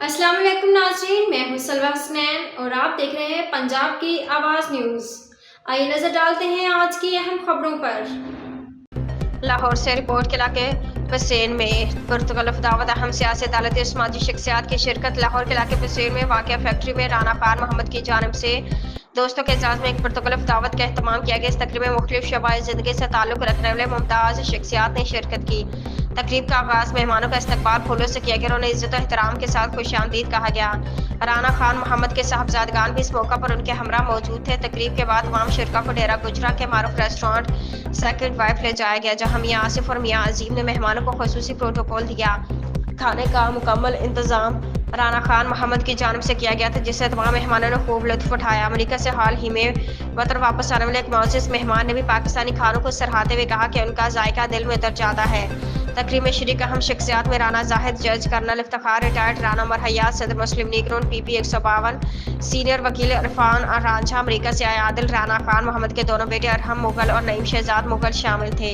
अस्सलाम वालेकुम नाज़रीन, मैं हूं सलवा हसनैन और आप देख रहे हैं पंजाब की आवाज़ न्यूज़। आइए नज़र डालते हैं आज की अहम खबरों पर। लाहौर से रिपोर्ट के इलाके पसेन में पुरतगलफ दावत अहम सियासी अदालती और समाजी शख्सियात की शिरकत। लाहौर के इलाके पसेन में वाक़या फैक्ट्री में राना खान मोहम्मद की जानिब से दोस्तों के एजाज़ में एक पुरतगलफ दावत का एहतमाम किया गया। इस तकरीब में मुख्तलिफ शबाए ज़िंदगी से ताल्लुक़ रखने वाले मुमताज़ शख्सियात ने शिरकत की। तकरीब का आगाज़ मेहमानों का इस्तकबाल फूलों से किया गया। उन्हें इज़्ज़त और एहतराम के साथ खुशामदीद कहा गया। राना खान मोहम्मद के साहबजादगान भी इस मौका पर उनके हमरा मौजूद थे। तकरीब के बाद तमाम शिरका को डेरा गुजरा के मारूफ रेस्टोरेंट सेक्रेड वाइफ ले जाया गया, जहाँ मियाँ आसिफ और मियाँ अजीम ने मेहमानों को खुसूसी प्रोटोकॉल दिया। खाने का मुकम्मल इंतजाम राना खान मोहम्मद की जानिब से किया गया था, जिससे तमाम मेहमानों ने खूब लुत्फ उठाया। अमेरिका से हाल ही में वतन वापस आने वाले एक मोअज़्ज़िज़ मेहमान ने भी पाकिस्तानी खानों को सराहते हुए कहा कि उनका जायका दिल में उतर जाता है। तकरीब में शरीक अहम शख्सियात में राना जाहिद, जज कर्नल इफ्तिखार, रिटायर्ड राना उमर हयात, सदर मुस्लिम लीग नून PP 152, सीनियर वकील इरफान रांझा, अमेरिका से आए आदिल, राना खान मोहम्मद के दोनों बेटे अरहम मुगल और नईम शहजाद मुगल शामिल थे।